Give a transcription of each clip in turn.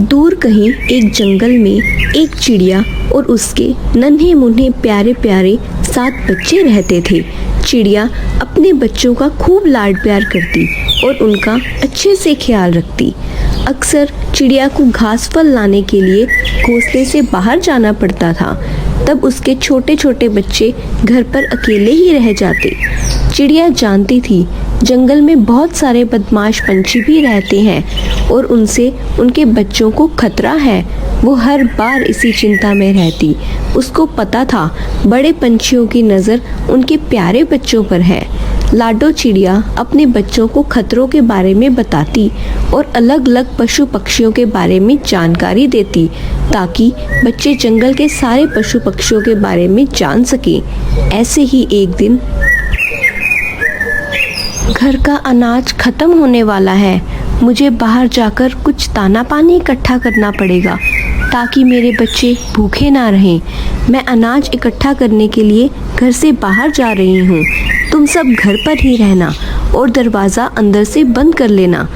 दूर कहीं एक जंगल में एक चिड़िया और उसके नन्हे मुन्ने प्यारे प्यारे 7 बच्चे रहते थे। चिड़िया अपने बच्चों का खूब लाड प्यार करती और उनका अच्छे से ख्याल रखती। अक्सर चिड़िया को घास फल लाने के लिए घोंसले से बाहर जाना पड़ता था। तब उसके छोटे छोटे बच्चे घर पर अकेले ही रह जाते। चिड़िया जानती थी जंगल में बहुत सारे बदमाश पंछी भी रहते हैं और उनसे उनके बच्चों को खतरा है। वो हर बार इसी चिंता में रहती। उसको पता था बड़े पंछियों की नज़र उनके प्यारे बच्चों पर है। लाडो चिड़िया अपने बच्चों को खतरों के बारे में बताती और अलग अलग पशु पक्षियों के बारे में जानकारी देती ताकि बच्चे जंगल के सारे पशु पक्षियों के बारे में जान सकें। ऐसे ही एक दिन, घर का अनाज खत्म होने वाला है। मुझे बाहर जाकर कुछ दाना पानी इकट्ठा करना पड़ेगा ताकि मेरे बच्चे भूखे ना रहें। मैं अनाज इकट्ठा करने के लिए घर से बाहर जा रही हूँ। तुम सब घर पर ही रहना और दरवाज़ा अंदर से बंद कर लेना।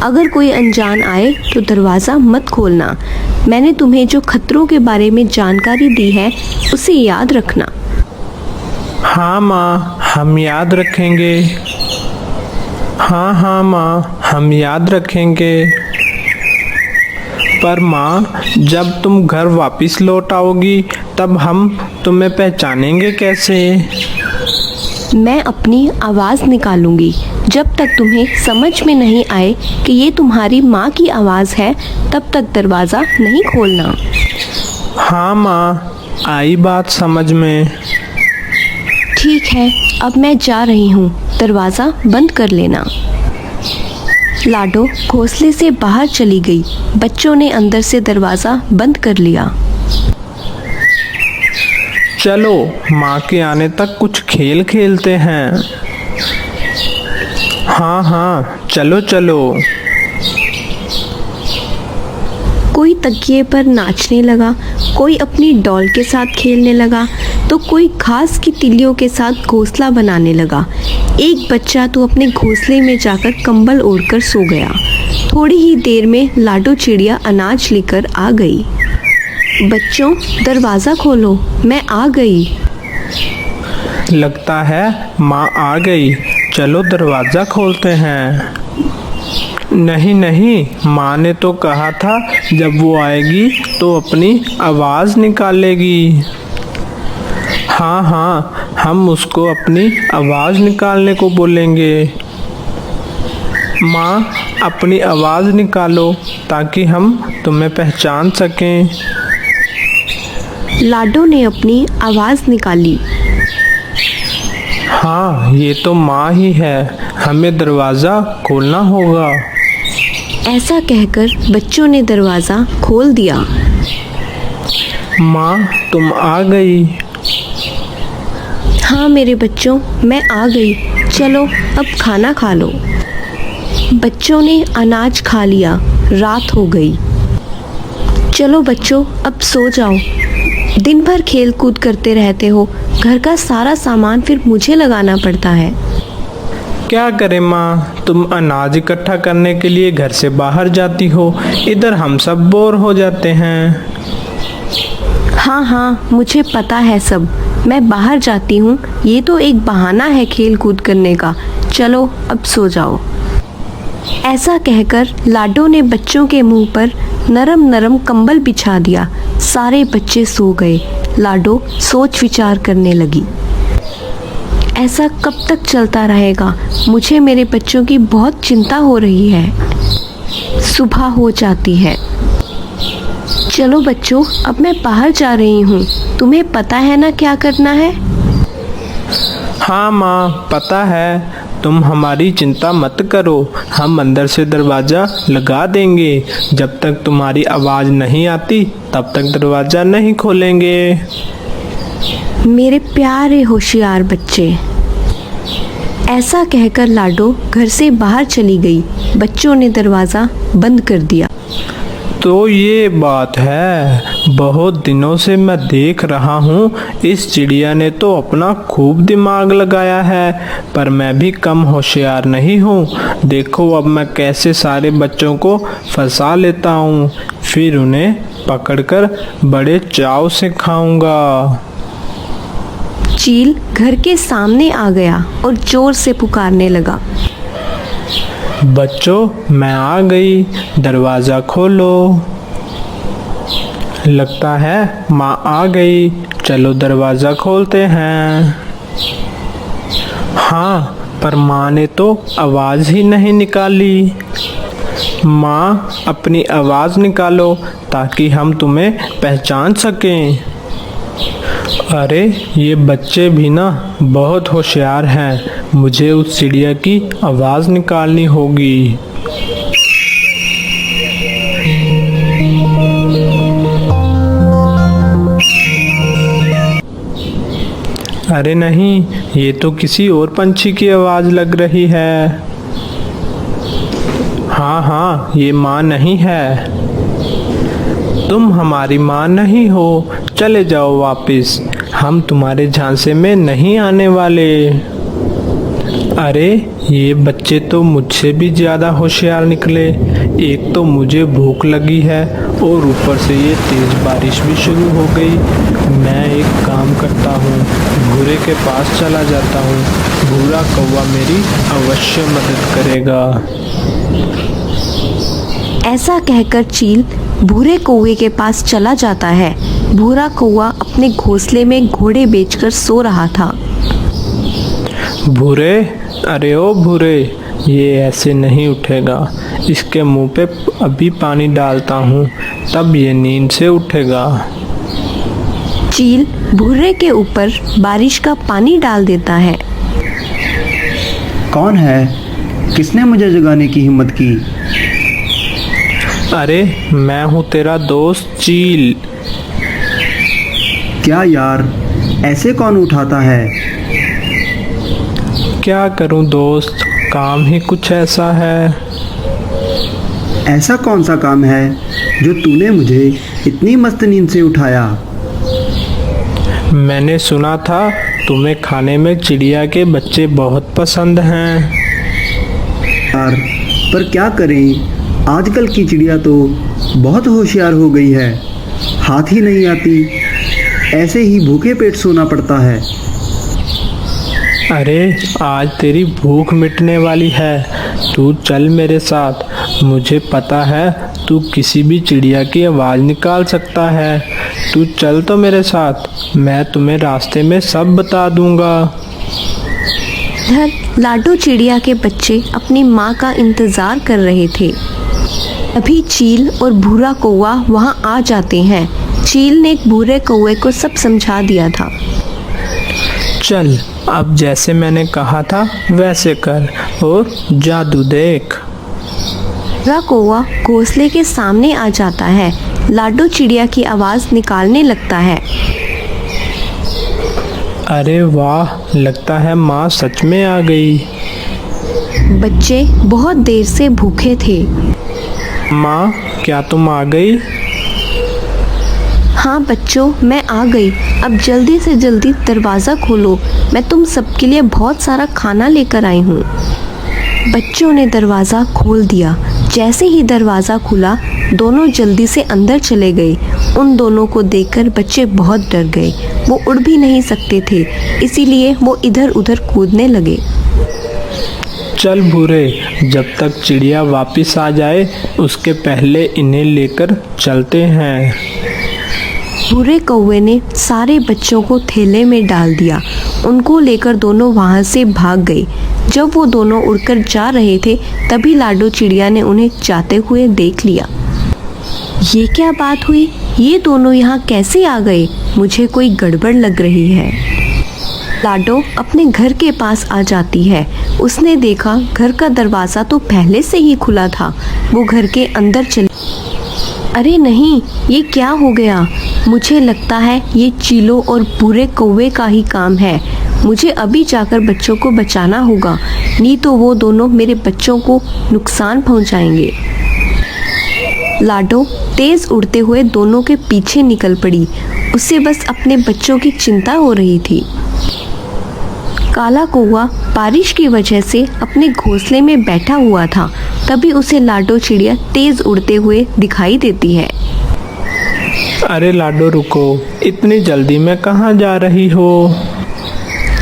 अगर कोई अनजान आए तो दरवाज़ा मत खोलना। मैंने तुम्हें जो खतरों के बारे में जानकारी दी है उसे याद रखना। हाँ माँ, हम याद रखेंगे। हाँ माँ, हम याद रखेंगे। पर माँ, जब तुम घर वापस लौट आओगी तब हम तुम्हें पहचानेंगे कैसे? मैं अपनी आवाज़ निकालूंगी। जब तक तुम्हें समझ में नहीं आए कि ये तुम्हारी माँ की आवाज़ है तब तक दरवाज़ा नहीं खोलना। हाँ माँ, आई बात समझ में। ठीक है, अब मैं जा रही हूँ। दरवाज़ा बंद कर लेना। लाडो घोंसले से बाहर चली गई। बच्चों ने अंदर से दरवाज़ा बंद कर लिया। चलो माँ के आने तक कुछ खेल खेलते हैं। हाँ, चलो चलो। कोई तकिए पर नाचने लगा, कोई अपनी डॉल के साथ खेलने लगा तो कोई घास की तिलियों के साथ घोंसला बनाने लगा। एक बच्चा तो अपने घोंसले में जाकर कंबल ओढ़कर सो गया। थोड़ी ही देर में लाडो चिड़िया अनाज लेकर आ गई। बच्चों, दरवाज़ा खोलो, मैं आ गई। लगता है माँ आ गई। चलो दरवाज़ा खोलते हैं। नहीं, माँ ने तो कहा था जब वो आएगी तो अपनी आवाज़ निकालेगी। हाँ, हम उसको अपनी आवाज़ निकालने को बोलेंगे। माँ, अपनी आवाज़ निकालो ताकि हम तुम्हें पहचान सकें। लाडो ने अपनी आवाज़ निकाली। हाँ, ये तो माँ ही है। हमें दरवाज़ा खोलना होगा। ऐसा कहकर बच्चों ने दरवाज़ा खोल दिया। माँ, तुम आ गई। हाँ मेरे बच्चों, मैं आ गई। चलो अब खाना खा लो। बच्चों ने अनाज खा लिया। रात हो गई। चलो बच्चों, अब सो जाओ। दिन भर खेल कूद करते रहते हो। घर का सारा सामान फिर मुझे लगाना पड़ता है। क्या करें माँ, तुम अनाज इकट्ठा करने के लिए घर से बाहर जाती हो, इधर हम सब बोर हो जाते हैं। हाँ, मुझे पता है सब। मैं बाहर जाती हूँ, ये तो एक बहाना है खेल कूद करने का। चलो अब सो जाओ। ऐसा कहकर लाडो ने बच्चों के मुंह पर नरम नरम कंबल बिछा दिया। सारे बच्चे सो गए। लाडो सोच विचार करने लगी। ऐसा कब तक चलता रहेगा? मुझे मेरे बच्चों की बहुत चिंता हो रही है। सुबह हो जाती है। चलो बच्चों, अब मैं बाहर जा रही हूँ। तुम्हें पता है ना क्या करना है? हाँ माँ, पता है। तुम हमारी चिंता मत करो। हम अंदर से दरवाज़ा लगा देंगे। जब तक तुम्हारी आवाज़ नहीं आती तब तक दरवाज़ा नहीं खोलेंगे। मेरे प्यारे होशियार बच्चे। ऐसा कहकर लाडो घर से बाहर चली गई। बच्चों ने दरवाज़ा बंद कर दिया। तो ये बात है, बहुत दिनों से मैं देख रहा हूँ इस चिड़िया ने तो अपना खूब दिमाग लगाया है, पर मैं भी कम होशियार नहीं हूँ। देखो अब मैं कैसे सारे बच्चों को फंसा लेता हूँ, फिर उन्हें पकड़कर बड़े चाव से खाऊंगा। चील घर के सामने आ गया और जोर से पुकारने लगा। बच्चों, मैं आ गई, दरवाज़ा खोलो। लगता है माँ आ गई, चलो दरवाज़ा खोलते हैं। हाँ, पर माँ ने तो आवाज़ ही नहीं निकाली। माँ, अपनी आवाज़ निकालो ताकि हम तुम्हें पहचान सकें। अरे ये बच्चे भी ना बहुत होशियार हैं, मुझे उस चिड़िया की आवाज़ निकालनी होगी। अरे नहीं, ये तो किसी और पंछी की आवाज़ लग रही है। हाँ, ये माँ नहीं है। तुम हमारी माँ नहीं हो, चले जाओ वापिस, हम तुम्हारे झांसे में नहीं आने वाले। अरे ये बच्चे तो मुझसे भी ज़्यादा होशियार निकले। एक तो मुझे भूख लगी है और ऊपर से ये तेज़ बारिश भी शुरू हो गई। मैं एक काम करता हूँ, भूरे के पास चला जाता हूँ, भूरा कौवा मेरी अवश्य मदद करेगा। ऐसा कहकर चील भूरे कौवे के पास चला जाता है। भूरा कौवा अपने घोंसले में घोड़े बेचकर सो रहा था। भूरे, अरे ओ भूरे, ये ऐसे नहीं उठेगा। इसके मुंह पे अभी पानी डालता हूँ, तब ये नींद से उठेगा। चील भूरे के ऊपर बारिश का पानी डाल देता है। कौन है? किसने मुझे जगाने की हिम्मत की? अरे मैं हूँ तेरा दोस्त चील। क्या यार, ऐसे कौन उठाता है? क्या करूँ दोस्त, काम ही कुछ ऐसा है। ऐसा कौन सा काम है जो तूने मुझे इतनी मस्त नींद से उठाया? मैंने सुना था तुम्हें खाने में चिड़िया के बच्चे बहुत पसंद हैं। यार, पर क्या करें, आजकल की चिड़िया तो बहुत होशियार हो गई है, हाथ ही नहीं आती, ऐसे ही भूखे पेट सोना पड़ता है। अरे आज तेरी भूख मिटने वाली है, तू चल मेरे साथ। मुझे पता है तू किसी भी चिड़िया की आवाज़ निकाल सकता है। तू चल तो मेरे साथ, मैं तुम्हें रास्ते में सब बता दूंगा। इधर लाडो चिड़िया के बच्चे अपनी माँ का इंतजार कर रहे थे। अभी चील और भूरा कौवा वहाँ आ जाते हैं। चील ने भूरे कौवे को सब समझा दिया था। चल, अब जैसे मैंने कहा था वैसे कर और जादू देख। भूरा कौवा घोंसले के सामने आ जाता है। लाडो चिड़िया की आवाज़ निकालने लगता है। अरे वाह, लगता है माँ सच में आ गई। बच्चे बहुत देर से भूखे थे। माँ, क्या तुम आ गई? हाँ बच्चों, मैं आ गई। अब जल्दी से जल्दी दरवाज़ा खोलो, मैं तुम सबके लिए बहुत सारा खाना लेकर आई हूँ। बच्चों ने दरवाज़ा खोल दिया। जैसे ही दरवाज़ा खुला, दोनों जल्दी से अंदर चले गए। उन दोनों को देखकर बच्चे बहुत डर गए। वो उड़ भी नहीं सकते थे, इसीलिए वो इधर उधर कूदने लगे। चल भूरे, जब तक चिड़िया वापस आ जाए उसके पहले इन्हें लेकर चलते हैं। भूरे कौवे ने सारे बच्चों को थैले में डाल दिया। उनको लेकर दोनों वहाँ से भाग गए। जब वो दोनों उड़कर जा रहे थे, तभी लाडो चिड़िया ने उन्हें जाते हुए देख लिया। ये क्या बात हुई? ये दोनों यहाँ कैसे आ गए? मुझे कोई गड़बड़ लग रही है। लाडो अपने घर के पास आ जाती है। उसने देखा घर का दरवाज़ा तो पहले से ही खुला था। वो घर के अंदर चली। अरे नहीं, ये क्या हो गया? मुझे लगता है ये चीलों और भूरे कौवे का ही काम है। मुझे अभी जाकर बच्चों को बचाना होगा, नहीं तो वो दोनों मेरे बच्चों को नुकसान पहुंचाएंगे। लाडो तेज उड़ते हुए दोनों के पीछे निकल पड़ी। उसे बस अपने बच्चों की चिंता हो रही थी। काला कौवा बारिश की वजह से अपने घोंसले में बैठा हुआ था। तभी उसे लाडो चिड़िया तेज उड़ते हुए दिखाई देती है। अरे लाडो रुको, इतनी जल्दी में कहाँ जा रही हो?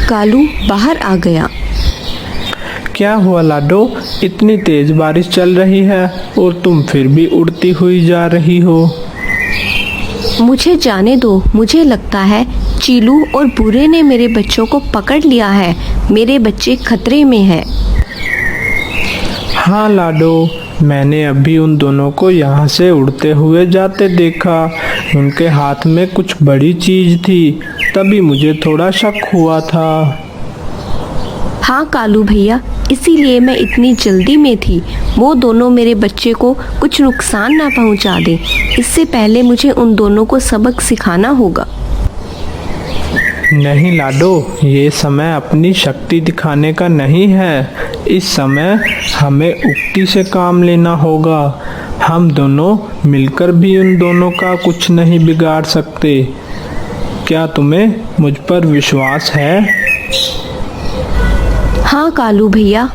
कालू बाहर आ गया। क्या हुआ लाडो, इतनी तेज बारिश चल रही है और तुम फिर भी उड़ती हुई जा रही हो। मुझे जाने दो, मुझे लगता है चीलू और भूरे ने मेरे बच्चों को पकड़ लिया है। मेरे बच्चे खतरे में हैं। हाँ लाडो, मैंने अभी उन दोनों को यहाँ से उड़ते हुए जाते देखा। उनके हाथ में कुछ बड़ी चीज थी, तभी मुझे थोड़ा शक हुआ था। हाँ कालू भैया, इसीलिए मैं इतनी जल्दी में थी। वो दोनों मेरे बच्चे को कुछ नुकसान ना पहुंचा दें। इससे पहले मुझे उन दोनों को सबक सिखाना होगा। नहीं लाडो, ये समय अपनी शक्ति दिखाने का नहीं है। इस समय हमें उक्ति से काम लेना होगा। हम दोनों मिलकर भी उन दोनों का कुछ नहीं बिगाड़ सकते। क्या तुम्हें मुझ पर विश्वास है? हाँ कालू भैया।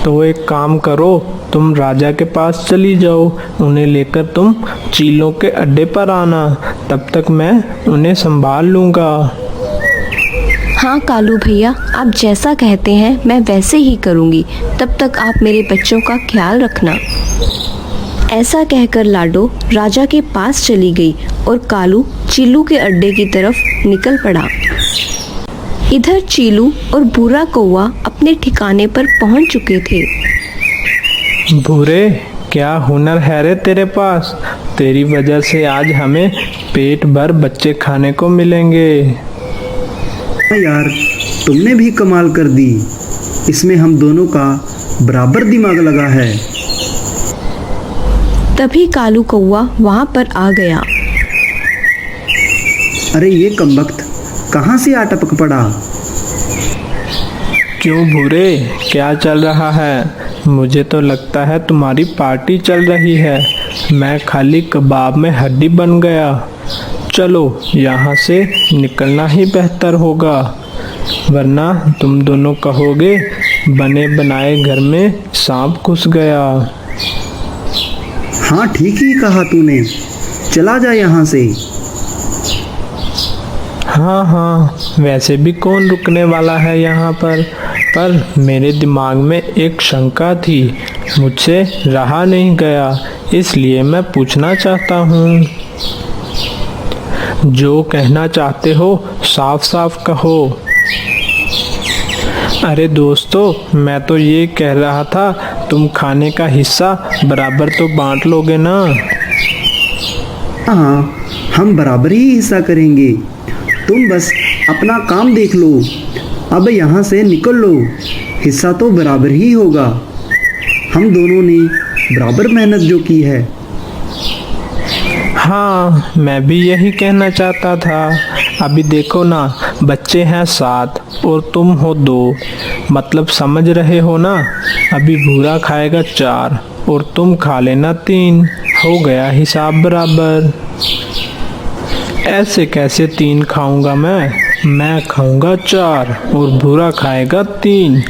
तो एक काम करो, तुम राजा के पास चली जाओ। उन्हें लेकर तुम चीलों के अड्डे पर आना। तब तक मैं उन्हें संभाल लूँगा। हाँ कालू भैया, आप जैसा कहते हैं मैं वैसे ही करूँगी। तब तक आप मेरे बच्चों का ख्याल रखना। ऐसा कहकर लाडो राजा के पास चली गई और कालू चीलू के अड्डे की तरफ निकल पड़ा। इधर चीलू और भूरा कौवा अपने ठिकाने पर पहुंच चुके थे। भूरे, क्या हुनर है रे तेरे पास? तेरी वजह से आज हमें पेट भर बच्चे खाने को मिलेंगे। हाँ यार, तुमने भी कमाल कर दी। इसमें हम दोनों का बराबर दिमाग लगा है। तभी कालू कौवा वहां पर आ गया। अरे ये कमबख्त कहाँ से आ टपक पड़ा? क्यों भूरे, क्या चल रहा है? मुझे तो लगता है तुम्हारी पार्टी चल रही है। मैं खाली कबाब में हड्डी बन गया। चलो यहाँ से निकलना ही बेहतर होगा, वरना तुम दोनों कहोगे बने बनाए घर में सांप घुस गया। हाँ ठीक ही कहा तूने, चला जा यहाँ से। हाँ हाँ, वैसे भी कौन रुकने वाला है यहाँ पर मेरे दिमाग में एक शंका थी, मुझसे रहा नहीं गया, इसलिए मैं पूछना चाहता हूँ। जो कहना चाहते हो साफ साफ कहो। अरे दोस्तों, मैं तो ये कह रहा था, तुम खाने का हिस्सा बराबर तो बांट लोगे ना? हाँ, हम बराबर ही हिस्सा करेंगे। तुम बस अपना काम देख लो। अब यहाँ से निकल लो, हिस्सा तो बराबर ही होगा। हम दोनों ने बराबर मेहनत जो की है। हाँ, मैं भी यही कहना चाहता था। अभी देखो ना, बच्चे हैं 7 और तुम हो 2, मतलब समझ रहे हो ना। अभी भूरा खाएगा 4 और तुम खा लेना 3, हो गया हिसाब बराबर। ऐसे कैसे 3 खाऊंगा मैं खाऊंगा 4 और भूरा खाएगा 3।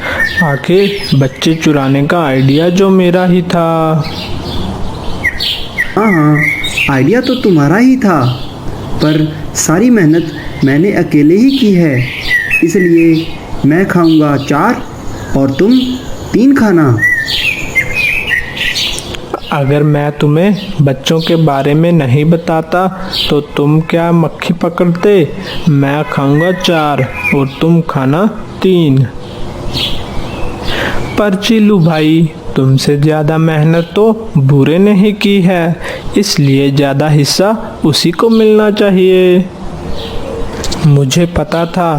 आखिर बच्चे चुराने का आइडिया जो मेरा ही था। हाँ, आइडिया तो तुम्हारा ही था, पर सारी मेहनत मैंने अकेले ही की है। इसलिए मैं खाऊंगा 4 और तुम 3 खाना। अगर मैं तुम्हें बच्चों के बारे में नहीं बताता तो तुम क्या मक्खी पकड़ते? मैं खाऊंगा 4 और तुम खाना 3। पर चिल्लू भाई, तुमसे ज़्यादा मेहनत तो भूरे ने ही की है, इसलिए ज़्यादा हिस्सा उसी को मिलना चाहिए। मुझे पता था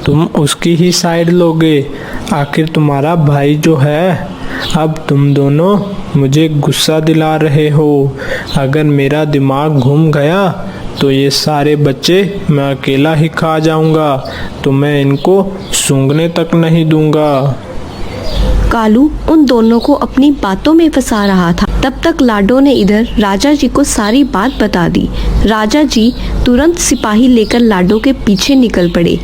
तुम उसकी ही साइड लोगे, आखिर तुम्हारा भाई जो है। अब तुम दोनों मुझे गुस्सा दिला रहे हो। अगर मेरा दिमाग घूम गया तो ये सारे बच्चे मैं अकेला ही खा जाऊंगा, तो मैं इनको सूंघने तक नहीं दूंगा। कालू उन दोनों को अपनी बातों में फंसा रहा था। तब तक लाडो ने इधर राजा जी को सारी बात बता दी। राजा जी तुरंत सिपाही लेकर लाडो के पीछे निकल पड़े।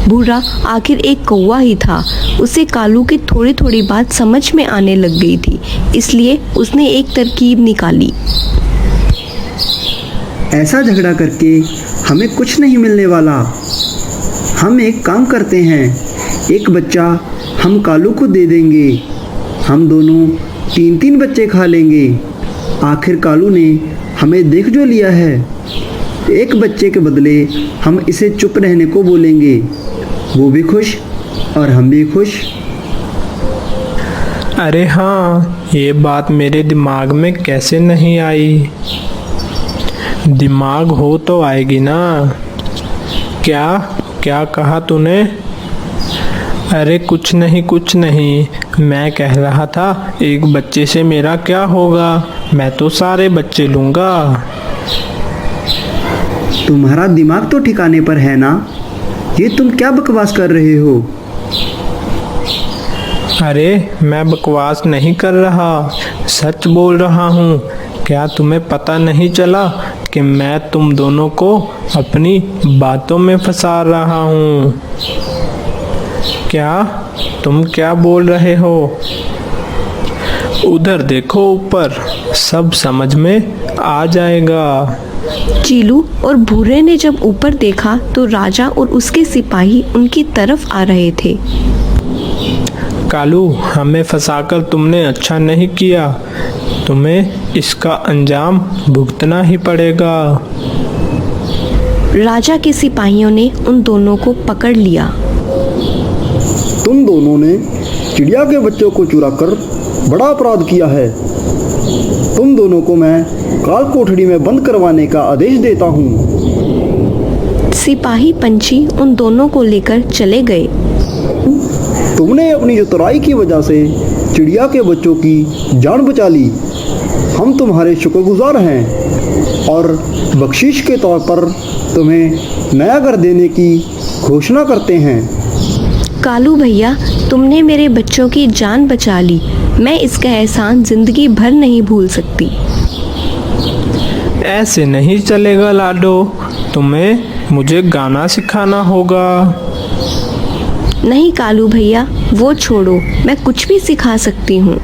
बूढ़ा आखिर एक कौवा ही था, उसे कालू की थोड़ी थोड़ी बात समझ में आने लग गई थी, इसलिए उसने एक तरकीब निकाली। ऐसा झगड़ा करके हमें कुछ नहीं मिलने वाला। हम एक काम करते हैं, एक बच्चा हम कालू को दे देंगे। हम दोनों 3-3 बच्चे खा लेंगे। आखिर कालू ने हमें देख जो लिया है। एक बच्चे के बदले हम इसे चुप रहने को बोलेंगे। वो भी खुश और हम भी खुश। अरे हाँ, ये बात मेरे दिमाग में कैसे नहीं आई। दिमाग हो तो आएगी ना। क्या क्या कहा तूने? अरे कुछ नहीं, मैं कह रहा था एक बच्चे से मेरा क्या होगा, मैं तो सारे बच्चे लूँगा। तुम्हारा दिमाग तो ठिकाने पर है ना? ये तुम क्या बकवास कर रहे हो? अरे मैं बकवास नहीं कर रहा, सच बोल रहा हूँ। क्या तुम्हें पता नहीं चला कि मैं तुम दोनों को अपनी बातों में फंसा रहा हूँ? क्या तुम क्या बोल रहे हो? उधर देखो ऊपर, सब समझ में आ जाएगा। चीलू और भूरे ने जब ऊपर देखा तो राजा और उसके सिपाही उनकी तरफ आ रहे थे। कालू, हमें फंसाकर तुमने अच्छा नहीं किया, तुम्हें इसका अंजाम भुगतना ही पड़ेगा। राजा के सिपाहियों ने उन दोनों को पकड़ लिया। तुम दोनों ने चिड़िया के बच्चों को चुरा कर बड़ा अपराध किया है। तुम दोनों को मैं काल कोठरी में बंद करवाने का आदेश देता हूँ। सिपाही पंछी उन दोनों को लेकर चले गए। तुमने अपनी चतुराई की वजह से चिड़िया के बच्चों की जान बचा ली। हम तुम्हारे शुक्रगुजार हैं और बख्शीश के तौर पर तुम्हें नया घर देने की घोषणा करते हैं। कालू भैया, तुमने मेरे बच्चों की जान बचा ली। मैं इसका एहसान जिंदगी भर नहीं भूल सकती। ऐसे नहीं चलेगा लाडो, तुम्हें मुझे गाना सिखाना होगा। नहीं कालू भैया, वो छोड़ो, मैं कुछ भी सिखा सकती हूँ।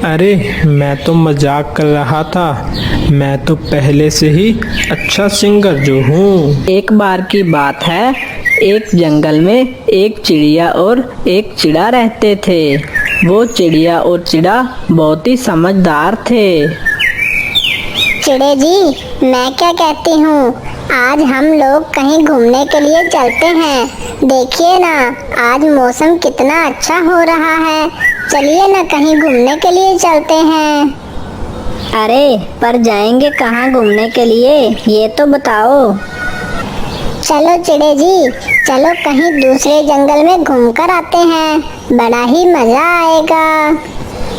अरे मैं तो मजाक कर रहा था, मैं तो पहले से ही अच्छा सिंगर जो हूँ। एक बार की बात है, एक जंगल में एक चिड़िया और एक चिड़ा रहते थे। वो चिड़िया और चिड़ा बहुत ही समझदार थे। चिड़े जी, मैं क्या कहती हूँ, आज हम लोग कहीं घूमने के लिए चलते हैं। देखिए ना, आज मौसम कितना अच्छा हो रहा है। चलिए ना कहीं घूमने के लिए चलते हैं। अरे पर जाएंगे कहाँ घूमने के लिए, ये तो बताओ। चलो चिड़े जी, चलो कहीं दूसरे जंगल में घूमकर आते हैं, बड़ा ही मजा आएगा।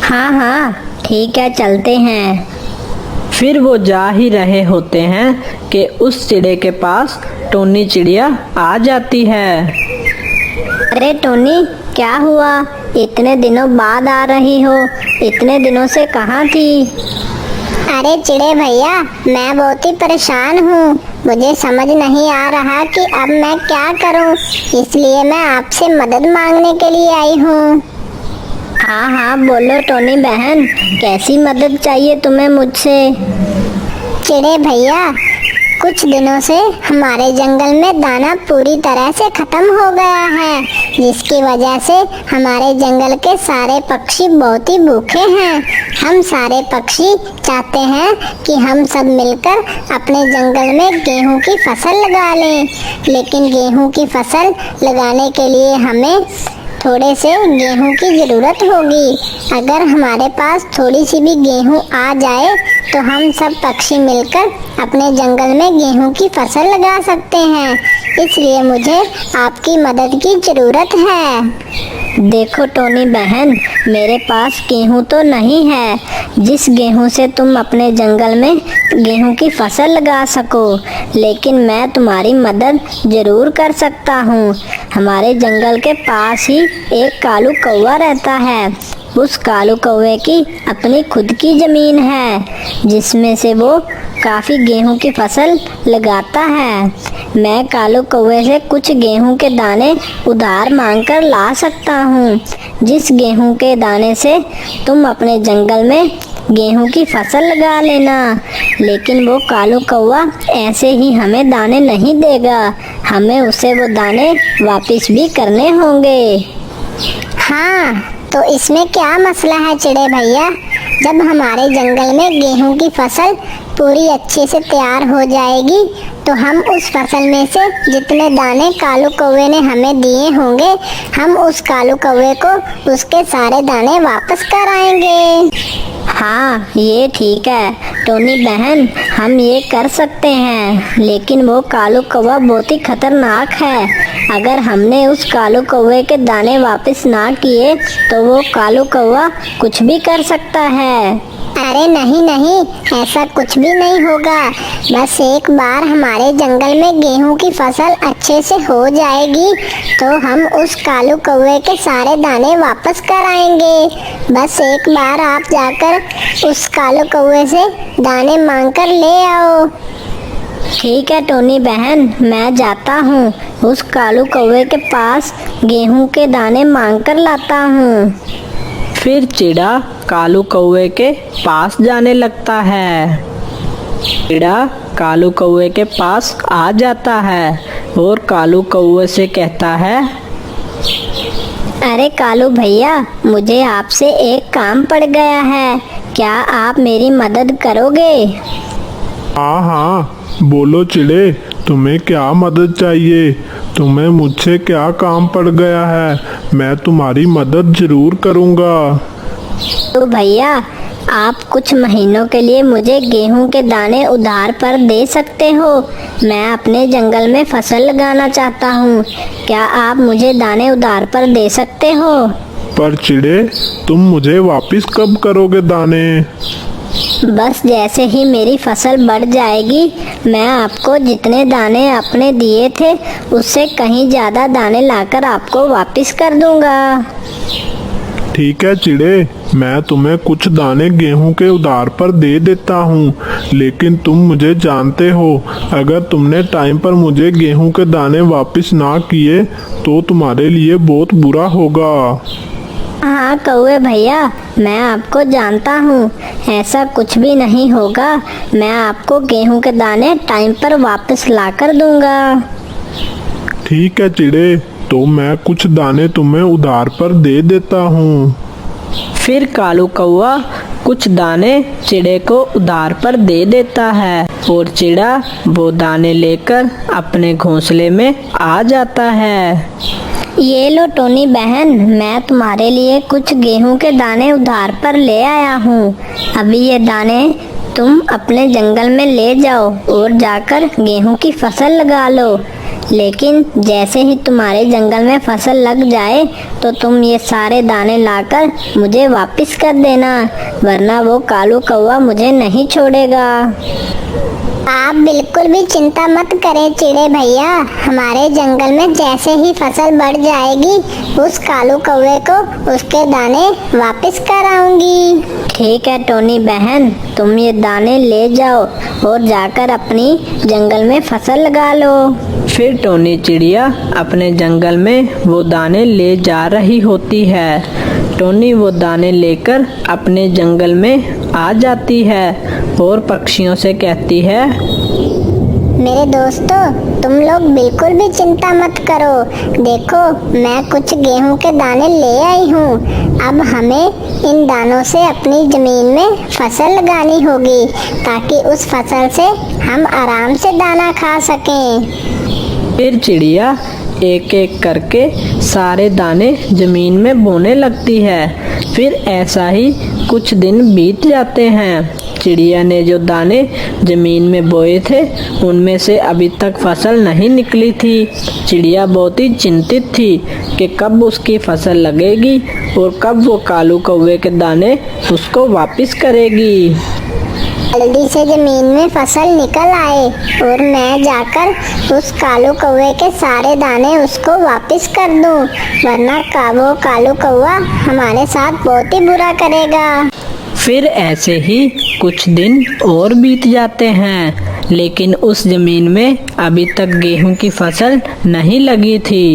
हाँ हाँ ठीक है, चलते हैं। फिर वो जा ही रहे होते हैं कि उस चिड़े के पास टोनी चिड़िया आ जाती है। अरे टोनी, क्या हुआ? इतने दिनों बाद आ रही हो, इतने दिनों से कहाँ थी? अरे चिड़े भैया, मैं बहुत ही परेशान हूँ। मुझे समझ नहीं आ रहा कि अब मैं क्या करूँ, इसलिए मैं आपसे मदद मांगने के लिए आई हूँ। हाँ हाँ बोलो टोनी बहन, कैसी मदद चाहिए तुम्हें मुझसे? चिड़े भैया, कुछ दिनों से हमारे जंगल में दाना पूरी तरह से खत्म हो गया है, जिसकी वजह से हमारे जंगल के सारे पक्षी बहुत ही भूखे हैं। हम सारे पक्षी चाहते हैं कि हम सब मिलकर अपने जंगल में गेहूं की फसल लगा लें, लेकिन गेहूं की फसल लगाने के लिए हमें थोड़े से गेहूं की ज़रूरत होगी। अगर हमारे पास थोड़ी सी भी गेहूं आ जाए तो हम सब पक्षी मिलकर अपने जंगल में गेहूं की फसल लगा सकते हैं। इसलिए मुझे आपकी मदद की ज़रूरत है। देखो टोनी बहन, मेरे पास गेहूं तो नहीं है जिस गेहूं से तुम अपने जंगल में गेहूं की फसल लगा सको, लेकिन मैं तुम्हारी मदद जरूर कर सकता हूँ। हमारे जंगल के पास ही एक कालू कौवा रहता है। उस कालू कौवे की अपनी खुद की जमीन है जिसमें से वो काफ़ी गेहूं की फसल लगाता है। मैं कालू कौवे से कुछ गेहूं के दाने उधार मांगकर ला सकता हूँ, जिस गेहूं के दाने से तुम अपने जंगल में गेहूं की फसल लगा लेना। लेकिन वो कालू कौवा ऐसे ही हमें दाने नहीं देगा, हमें उसे वो दाने वापस भी करने होंगे। हाँ, तो इसमें क्या मसला है चिड़े भैया? जब हमारे जंगल में गेहूं की फसल पूरी अच्छे से तैयार हो जाएगी तो हम उस फसल में से जितने दाने कालू कौवे ने हमें दिए होंगे, हम उस कालू कौवे को उसके सारे दाने वापस कर आएंगे। हाँ, ये ठीक है टोनी बहन, हम ये कर सकते हैं, लेकिन वो कालू कौवा बहुत ही खतरनाक है। अगर हमने उस कालू कौवे के दाने वापस ना किए तो वो कालू कौवा कुछ भी कर सकता है। अरे नहीं नहीं, ऐसा कुछ भी नहीं होगा। बस एक बार हमारे जंगल में गेहूं की फसल अच्छे से हो जाएगी तो हम उस कालू कौवे के सारे दाने वापस कर आएंगे। बस एक बार आप जाकर उस कालू कौवे से दाने मांग कर ले आओ। ठीक है टोनी बहन, मैं जाता हूँ, उस कालू कौवे के पास गेहूं के दाने मांग कर लाता हूँ। फिर चिड़ा कालू कौवे के पास जाने लगता है। चिड़ा कालू कौवे के पास आ जाता है और कालू कौवे से कहता है, अरे कालू भैया, मुझे आपसे एक काम पड़ गया है, क्या आप मेरी मदद करोगे? हाँ हाँ, बोलो चिड़े, तुम्हें क्या मदद चाहिए? तुम्हें मुझसे क्या काम पड़ गया है? मैं तुम्हारी मदद जरूर करूँगा। तो भैया, आप कुछ महीनों के लिए मुझे गेहूं के दाने उधार पर दे सकते हो। मैं अपने जंगल में फसल लगाना चाहता हूँ, क्या आप मुझे दाने उधार पर दे सकते हो? पर चिड़े, तुम मुझे वापस कब करोगे दाने? बस जैसे ही मेरी फसल बढ़ जाएगी, मैं आपको जितने दाने आपने दिए थे उससे कहीं ज़्यादा दाने लाकर आपको वापस कर दूंगा। ठीक है चिड़े, मैं तुम्हें कुछ दाने गेहूं के उधार पर दे देता हूँ, लेकिन तुम मुझे जानते हो, अगर तुमने टाइम पर मुझे गेहूं के दाने वापस ना किए तो तुम्हारे लिए बहुत बुरा होगा। हाँ कौवे भैया, मैं आपको जानता हूँ, ऐसा कुछ भी नहीं होगा। मैं आपको गेहूं के दाने टाइम पर वापस ला कर दूंगा। ठीक है चिड़े, तो मैं कुछ दाने तुम्हें उधार पर दे देता हूँ। फिर कालू कौवा कुछ दाने चिड़े को उधार पर दे देता है और चिड़ा वो दाने लेकर अपने घोंसले में आ जाता है। ये लो टोनी बहन, मैं तुम्हारे लिए कुछ गेहूं के दाने उधार पर ले आया हूँ। अभी ये दाने तुम अपने जंगल में ले जाओ और जाकर गेहूं की फसल लगा लो। लेकिन जैसे ही तुम्हारे जंगल में फसल लग जाए तो तुम ये सारे दाने लाकर मुझे वापस कर देना, वरना वो कालू कौवा मुझे नहीं छोड़ेगा। आप बिल्कुल भी चिंता मत करें चिड़े भैया, हमारे जंगल में जैसे ही फसल बढ़ जाएगी उस कालू कौवे को उसके दाने वापस कर आऊंगी। ठीक है टोनी बहन, तुम ये दाने ले जाओ और जाकर अपनी जंगल में फसल लगा लो। फिर टोनी चिड़िया अपने जंगल में वो दाने ले जा रही होती है। टोनी वो दाने लेकर अपने जंगल में आ जाती है और पक्षियों से कहती है, मेरे दोस्तों, तुम लोग बिल्कुल भी चिंता मत करो। देखो, मैं कुछ गेहूं के दाने ले आई हूँ। अब हमें इन दानों से अपनी जमीन में फसल लगानी होगी ताकि उस फसल से हम आराम से दाना खा सकें। फिर चिड़िया एक एक करके सारे दाने जमीन में बोने लगती है। फिर ऐसा ही कुछ दिन बीत जाते हैं। चिड़िया ने जो दाने जमीन में बोए थे उनमें से अभी तक फसल नहीं निकली थी। चिड़िया बहुत ही चिंतित थी कि कब उसकी फसल लगेगी और कब वो कालू कौवे के दाने उसको वापस करेगी। जल्दी से जमीन में फसल निकल आए और मैं जाकर उस कालू कौवे के सारे दाने उसको वापस कर दूं, वरना वो कालू कौवा हमारे साथ बहुत ही बुरा करेगा। फिर ऐसे ही कुछ दिन और बीत जाते हैं, लेकिन उस जमीन में अभी तक गेहूं की फसल नहीं लगी थी।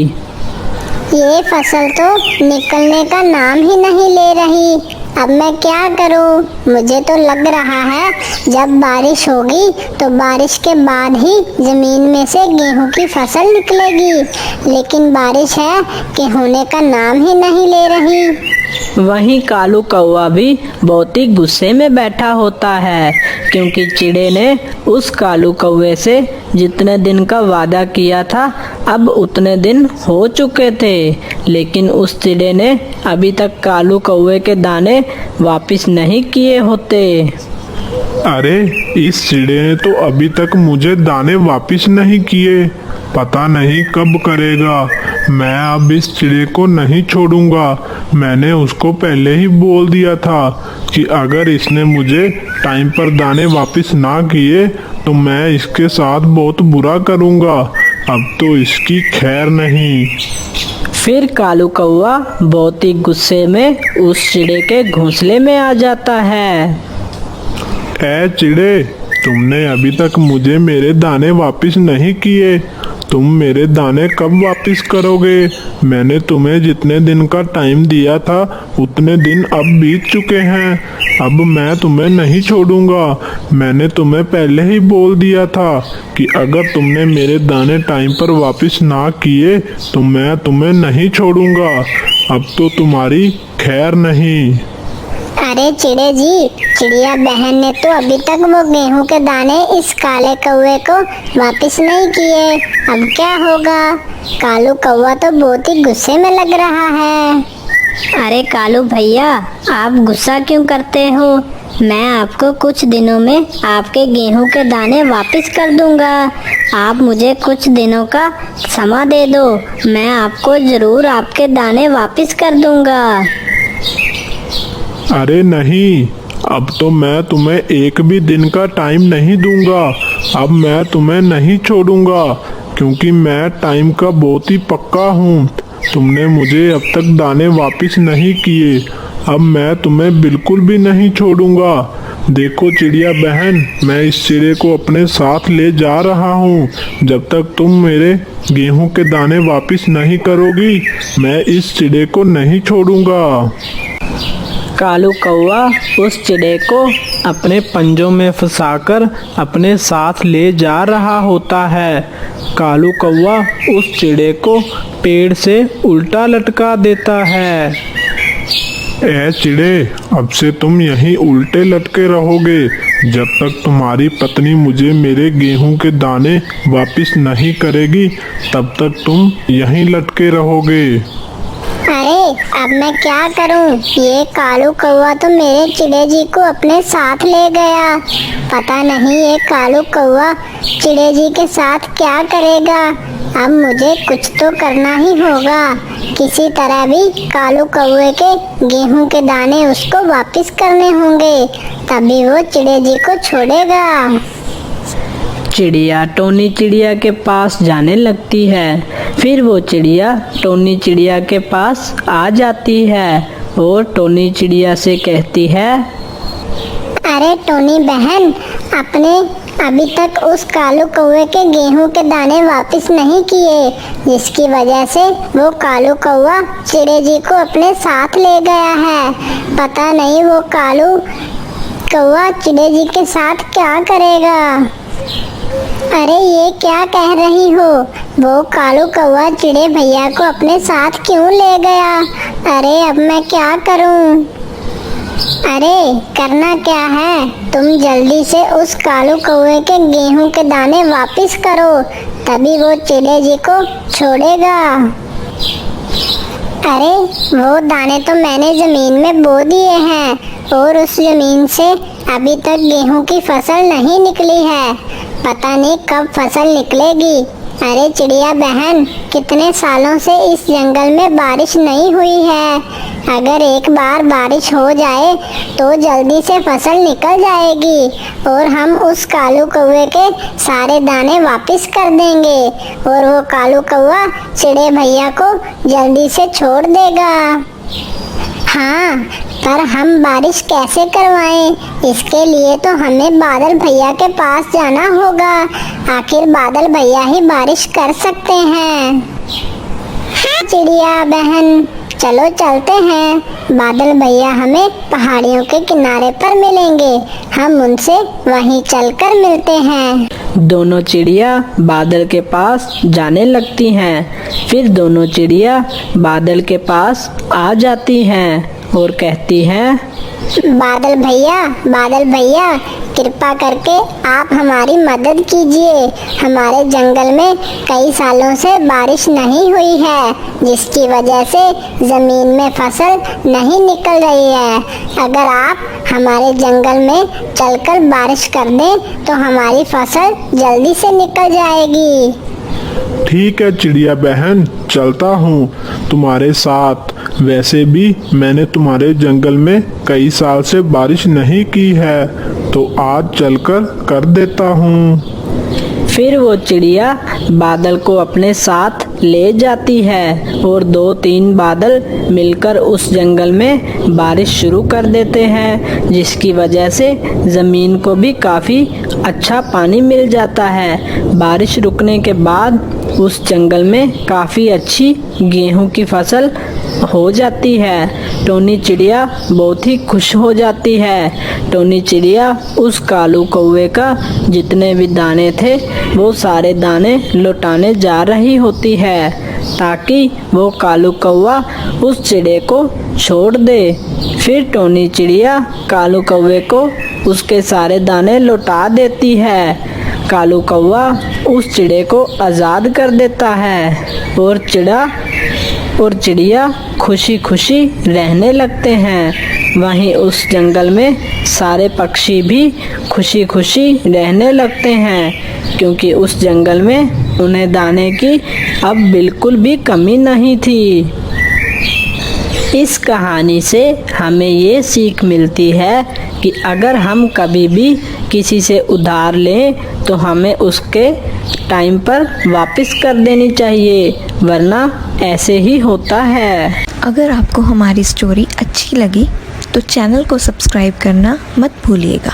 ये फसल तो निकलने का नाम ही नहीं ले रही। अब मैं क्या करूं? मुझे तो लग रहा है जब बारिश होगी तो बारिश के बाद ही जमीन में से गेहूं की फसल निकलेगी, लेकिन बारिश है कि होने का नाम ही नहीं ले रही। वहीं कालू कौवा भी बहुत ही गुस्से में बैठा होता है, क्योंकि चिड़े ने उस कालू कौवे से जितने दिन का वादा किया था अब उतने दिन हो चुके थे, लेकिन उस चिड़े ने अभी तक कालू कौवे के दाने वापस नहीं किए होते। अरे इस चिड़े ने तो अभी तक मुझे दाने वापस नहीं किए, पता नहीं कब करेगा। मैं अब इस चिड़े को नहीं छोड़ूंगा। मैंने उसको पहले ही बोल दिया था कि अगर इसने मुझे टाइम पर दाने वापस ना किए तो मैं इसके साथ बहुत बुरा करूंगा। अब तो इसकी खैर नहीं। फिर कालू कौवा बहुत ही गुस्से में उस चिड़े के घोंसले में आ जाता है। ऐ चिड़े, तुमने अभी तक मुझे मेरे दाने वापस नहीं किए। तुम मेरे दाने कब वापस करोगे? मैंने तुम्हें जितने दिन का टाइम दिया था उतने दिन अब बीत चुके हैं। अब मैं तुम्हें नहीं छोड़ूंगा। मैंने तुम्हें पहले ही बोल दिया था कि अगर तुमने मेरे दाने टाइम पर वापस ना किए तो मैं तुम्हें नहीं छोड़ूंगा। अब तो तुम्हारी खैर नहीं। अरे चिड़े जी, चिड़िया बहन ने तो अभी तक वो गेहूं के दाने इस काले कौवे को वापस नहीं किए। अब क्या होगा? कालू कौवा तो बहुत ही गुस्से में लग रहा है। अरे कालू भैया, आप गुस्सा क्यों करते हो? मैं आपको कुछ दिनों में आपके गेहूं के दाने वापस कर दूंगा। आप मुझे कुछ दिनों का समय दे दो, मैं आपको जरूर आपके दाने वापस कर दूंगा। अरे नहीं, अब तो मैं तुम्हें एक भी दिन का टाइम नहीं दूंगा। अब मैं तुम्हें नहीं छोड़ूंगा, क्योंकि मैं टाइम का बहुत ही पक्का हूँ। तुमने मुझे अब तक दाने वापस नहीं किए, अब मैं तुम्हें बिल्कुल भी नहीं छोड़ूंगा। देखो चिड़िया बहन, मैं इस चिड़े को अपने साथ ले जा रहा हूँ। जब तक तुम मेरे गेहूं के दाने वापस नहीं करोगी, मैं इस चिड़े को नहीं छोड़ूंगा। कालू कौवा उस चिड़े को अपने पंजों में फंसाकर अपने साथ ले जा रहा होता है। कालू कौवा उस चिड़े को पेड़ से उल्टा लटका देता है। ऐ चिड़े, अब से तुम यहीं उल्टे लटके रहोगे जब तक तुम्हारी पत्नी मुझे मेरे गेहूं के दाने वापस नहीं करेगी, तब तक तुम यहीं लटके रहोगे। अरे अब मैं क्या करूं? ये कालू कौवा तो मेरे चिड़े जी को अपने साथ ले गया। पता नहीं ये कालू कौवा चिड़े जी के साथ क्या करेगा। अब मुझे कुछ तो करना ही होगा। किसी तरह भी कालू कौवे के गेहूं के दाने उसको वापस करने होंगे, तभी वो चिड़े जी को छोड़ेगा। चिड़िया टोनी चिड़िया के पास जाने लगती है। फिर वो चिड़िया टोनी चिड़िया के पास आ जाती है और टोनी चिड़िया से कहती है, अरे टोनी बहन, आपने अभी तक उस कालू कौवे के गेहूं के दाने वापस नहीं किए, जिसकी वजह से वो कालू कौवा चिड़े जी को अपने साथ ले गया है। पता नहीं वो कालू कौवा चिड़े जी के साथ क्या करेगा। अरे ये क्या कह रही हो? वो कालू कौवा चिड़े भैया को अपने साथ क्यों ले गया? अरे अब मैं क्या करूं? अरे करना क्या है? तुम जल्दी से उस कालू कौवे के गेहूं के दाने वापस करो, तभी वो चिड़े जी को छोड़ेगा। अरे वो दाने तो मैंने जमीन में बो दिए हैं और उस जमीन से अभी तक गेहूं की फसल नहीं निकली है। पता नहीं कब फसल निकलेगी। अरे चिड़िया बहन, कितने सालों से इस जंगल में बारिश नहीं हुई है। अगर एक बार बारिश हो जाए तो जल्दी से फसल निकल जाएगी और हम उस कालू कौवे के सारे दाने वापस कर देंगे और वो कालू कौवा चिड़े भैया को जल्दी से छोड़ देगा। हाँ, पर हम बारिश कैसे करवाएं? इसके लिए तो हमें बादल भैया के पास जाना होगा। आखिर बादल भैया ही बारिश कर सकते हैं। हाँ चिड़िया बहन, चलो चलते हैं। बादल भैया हमें पहाड़ियों के किनारे पर मिलेंगे। हम उनसे वहीं चलकर मिलते हैं। दोनों चिड़िया बादल के पास जाने लगती हैं। फिर दोनों चिड़िया बादल के पास आ जाती हैं और कहती हैं, बादल भैया, कृपा करके आप हमारी मदद कीजिए। हमारे जंगल में कई सालों से बारिश नहीं हुई है, जिसकी वजह से जमीन में फसल नहीं निकल रही है। अगर आप हमारे जंगल में चलकर बारिश कर दें तो हमारी फसल जल्दी से निकल जाएगी। ठीक है चिड़िया बहन, चलता हूँ तुम्हारे साथ। वैसे भी मैंने तुम्हारे जंगल में कई साल से बारिश नहीं की है, तो आज चलकर कर देता हूँ। फिर वो चिड़िया बादल को अपने साथ ले जाती है और 2-3 बादल मिलकर उस जंगल में बारिश शुरू कर देते हैं, जिसकी वजह से ज़मीन को भी काफ़ी अच्छा पानी मिल जाता है। बारिश रुकने के बाद उस जंगल में काफ़ी अच्छी गेहूं की फसल हो जाती है। टोनी चिड़िया बहुत ही खुश हो जाती है। टोनी चिड़िया उस कालू कौवे का जितने भी दाने थे वो सारे दाने लौटाने जा रही होती है, ताकि वो कालू कौवा उस चिड़े को छोड़ दे। फिर टोनी चिड़िया कालू कौवे को उसके सारे दाने लौटा देती है। कालू कौवा उस चिड़े को आज़ाद कर देता है और चिड़िया खुशी खुशी रहने लगते हैं। वहीं उस जंगल में सारे पक्षी भी खुशी खुशी रहने लगते हैं, क्योंकि उस जंगल में उन्हें दाने की अब बिल्कुल भी कमी नहीं थी। इस कहानी से हमें ये सीख मिलती है कि अगर हम कभी भी किसी से उधार लें तो हमें उसके टाइम पर वापस कर देनी चाहिए, वरना ऐसे ही होता है। अगर आपको हमारी स्टोरी अच्छी लगी तो चैनल को सब्सक्राइब करना मत भूलिएगा।